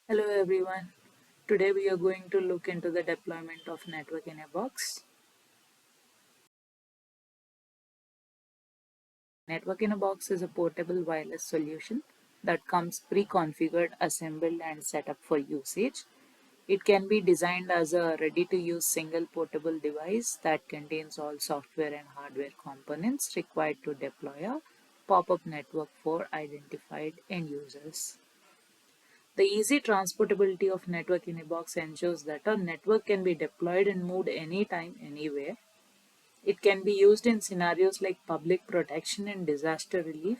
Hello everyone. Today we are going to look into the deployment of network in a box. Network in a box is a portable wireless solution that comes pre-configured, assembled and set up for usage. It can be designed as a ready-to-use single portable device that contains all software and hardware components required to deploy a pop-up network for identified end users. The easy transportability of network in a box ensures that a network can be deployed and moved anytime, anywhere. It can be used in scenarios like public protection and disaster relief,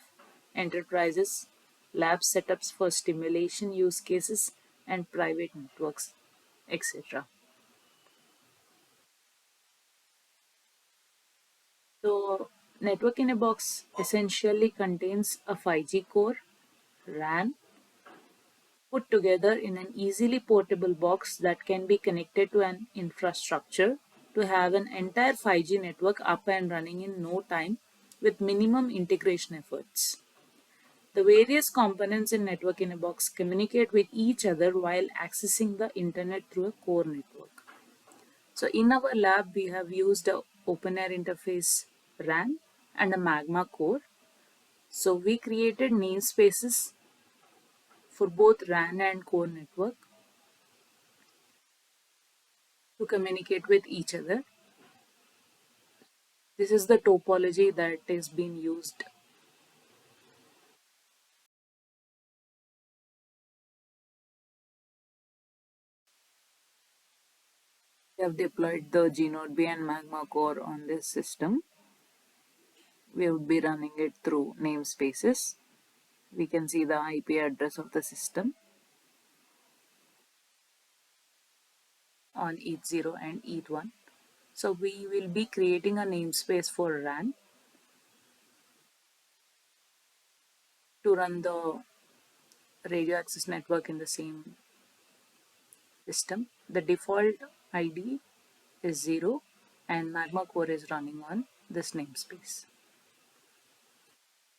enterprises, lab setups for stimulation use cases, and private networks, etc. So, network in a box essentially contains a 5G core, RAN, put together in an easily portable box that can be connected to an infrastructure to have an entire 5G network up and running in no time with minimum integration efforts. The various components in network in a box communicate with each other while accessing the internet through a core network. So in our lab, we have used a open air interface RAN and a Magma core. So we created namespaces for both RAN and core network to communicate with each other. This is the topology that is being used. We have deployed the Gnode B and Magma core on this system. We would be running it through namespaces. We can see the IP address of the system on ETH0 and ETH1. So we will be creating a namespace for RAN to run the radio access network in the same system. The default ID is 0 and Magma core is running on this namespace.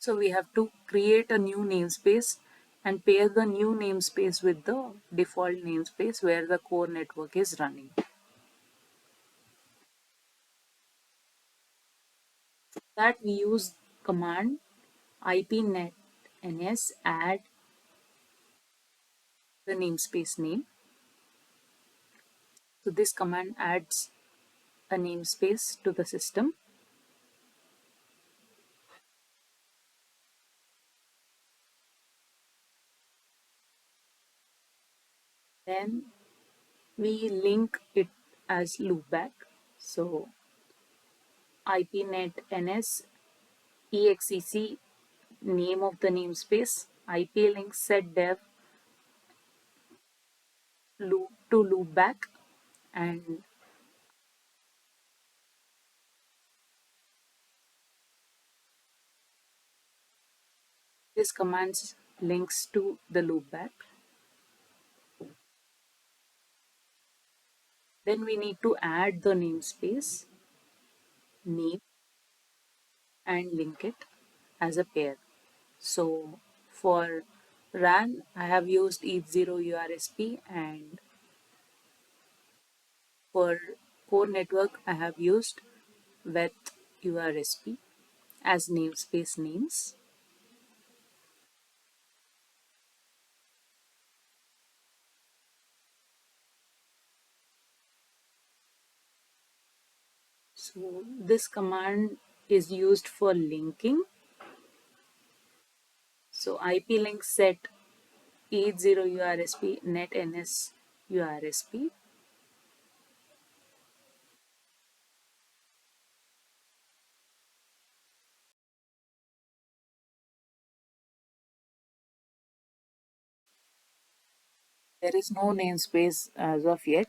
So we have to create a new namespace and pair the new namespace with the default namespace where the core network is running. That we use command ipnet ns add the namespace name. So this command adds a namespace to the system. Then we link it as loopback. So ipnet ns exec name of the namespace, ip link set dev loop to loopback, and this command links to the loopback. Then we need to add the namespace name and link it as a pair. So for RAN, I have used ETH0 URSP, and for core network, I have used with URSP as namespace names. So this command is used for linking. So IP link set ETH0 URSP net ns URSP. There is no namespace as of yet,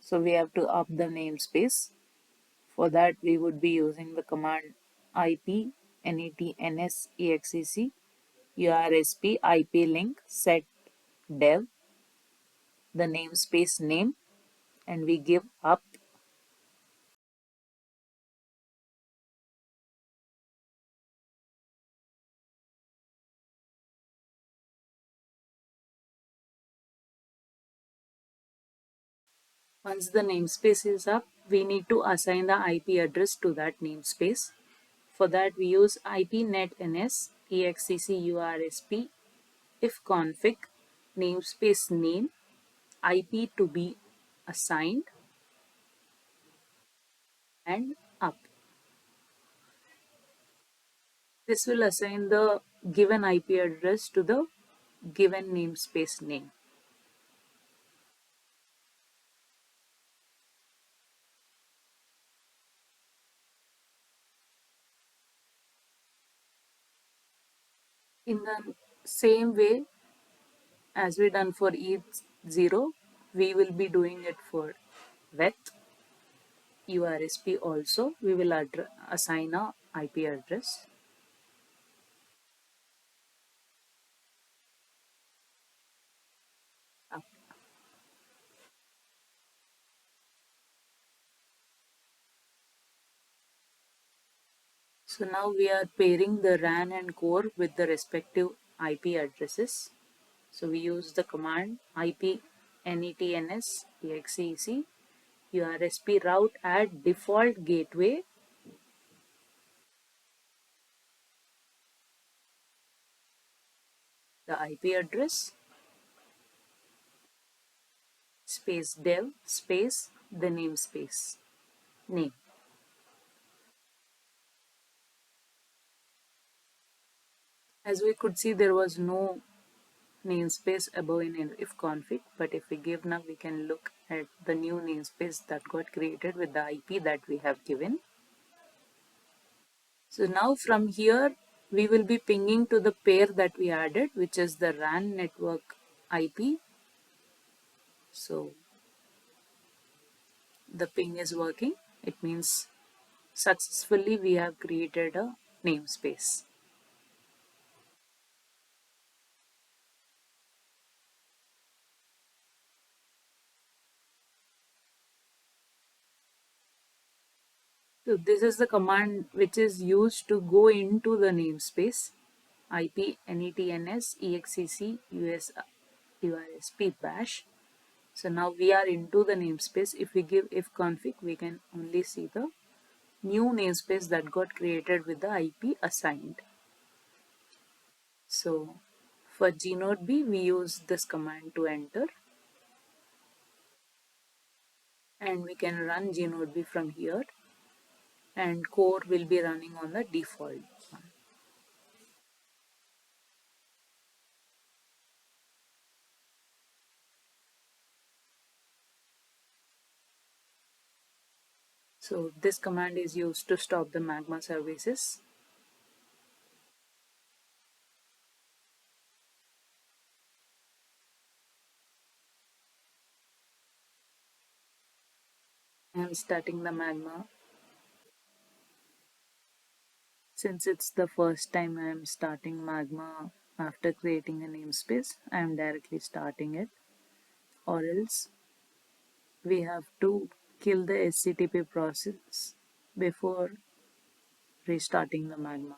so we have to up the namespace. For that, we would be using the command IP net ns exec URSP IP link set dev, the namespace name, and we give up. Once the namespace is up, we need to assign the IP address to that namespace. For that, we use ipnetns execcursp if config namespace name IP to be assigned and up. This will assign the given IP address to the given namespace name. In the same way as we done for each 0, we will be doing it for with URSP also. We will assign a IP address. Up. So now we are pairing the RAN and core with the respective IP addresses. So we use the command ipnetns exec URSP route at default gateway the IP address space dev space the namespace name. As we could see, there was no namespace above in if config, but if we give now, we can look at the new namespace that got created with the IP that we have given. So now from here, we will be pinging to the pair that we added, which is the RAN network IP. So the ping is working. It means successfully we have created a namespace. So this is the command which is used to go into the namespace ipnetns exec ursp bash. So now we are into the namespace. If we give if config, we can only see the new namespace that got created with the IP assigned. So for gnode B, we use this command to enter, and we can run gnode B from here, and core will be running on the default one. So this command is used to stop the Magma services. I am starting the Magma. Since it's the first time I am starting Magma after creating a namespace, I am directly starting it, or else we have to kill the HTTP process before restarting the Magma.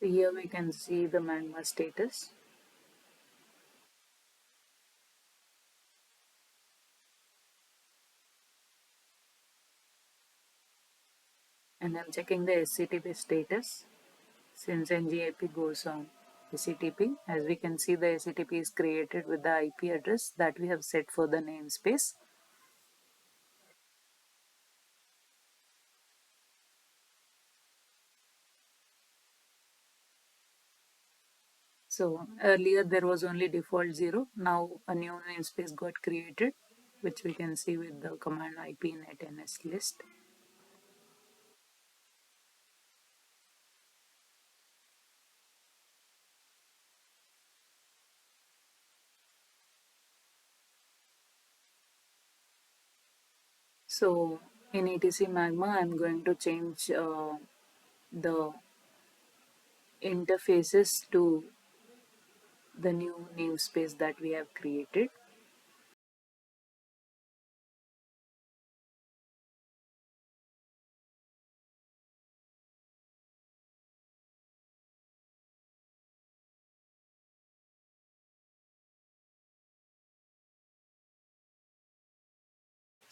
So here we can see the Magma status. And I'm checking the HTTP status. Since ngip goes on HTTP, as we can see, the HTTP is created with the IP address that we have set for the namespace. So earlier there was only default 0. Now a new namespace got created, which we can see with the command ipnetns list. So in etc Magma, I'm going to change the interfaces to the new namespace that we have created.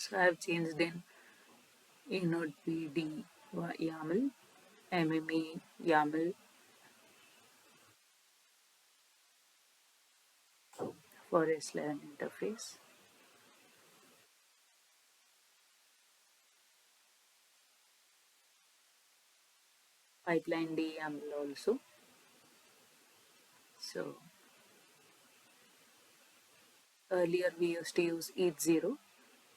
So I have changed in inode pd YAML, mme YAML for S11 interface. Pipeline D YAML also. So earlier we used to use each0.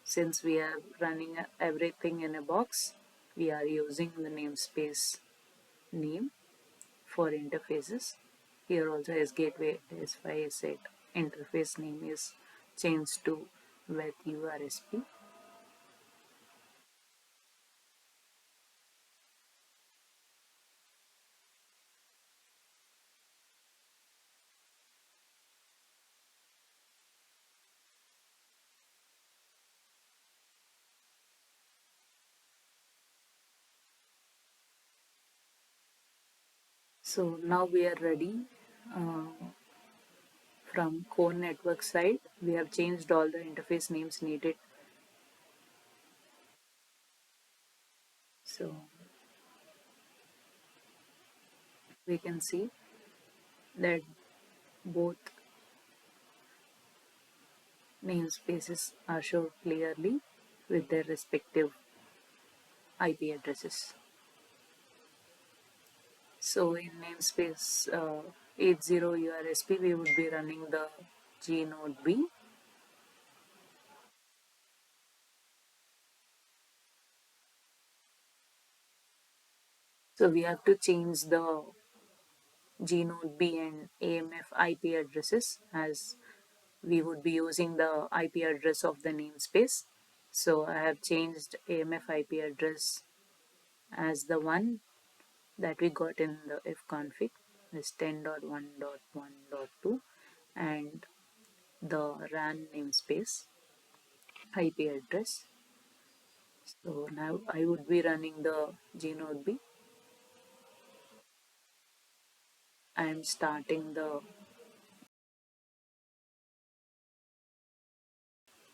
Since we are running everything in a box, we are using the namespace name for interfaces. Here also as gateway S5 S8 interface name is changed to with URSP. So now we are ready. From core network side, we have changed all the interface names needed. So we can see that both namespaces are shown clearly with their respective IP addresses. So in namespace 80 URSP, we would be running the G node B. So we have to change the G node B and AMF IP addresses, as we would be using the IP address of the namespace. So I have changed AMF IP address as the one that we got in the ifconfig, is 10.1.1.2, and the RAN namespace IP address. So now I would be running the Gnode B. I am starting the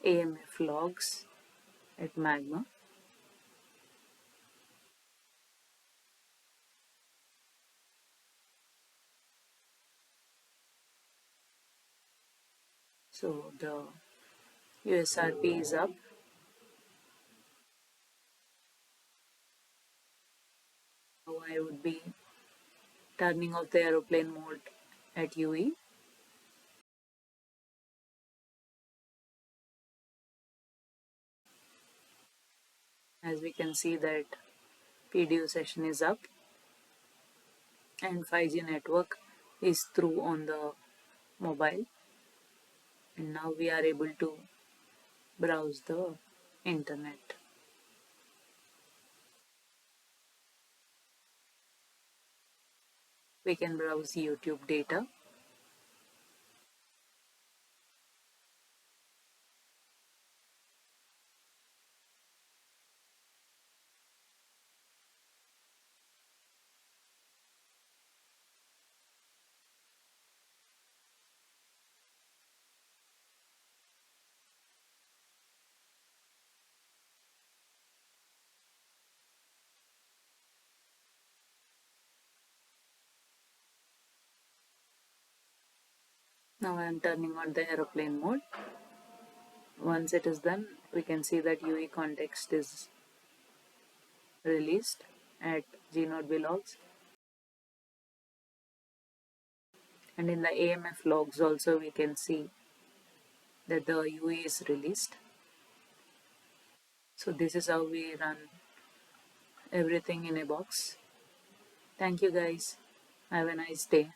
AMF logs at Magma. So the USRP is up. Now I would be turning off the aeroplane mode at UE. As we can see that PDU session is up and 5G network is through on the mobile, and now we are able to browse the internet. We can browse YouTube data. Now I am turning on the aeroplane mode. Once it is done, we can see that UE context is released at gnode logs, and in the AMF logs also we can see that the UE is released. So this is how we run everything in a box. Thank you guys. Have a nice day.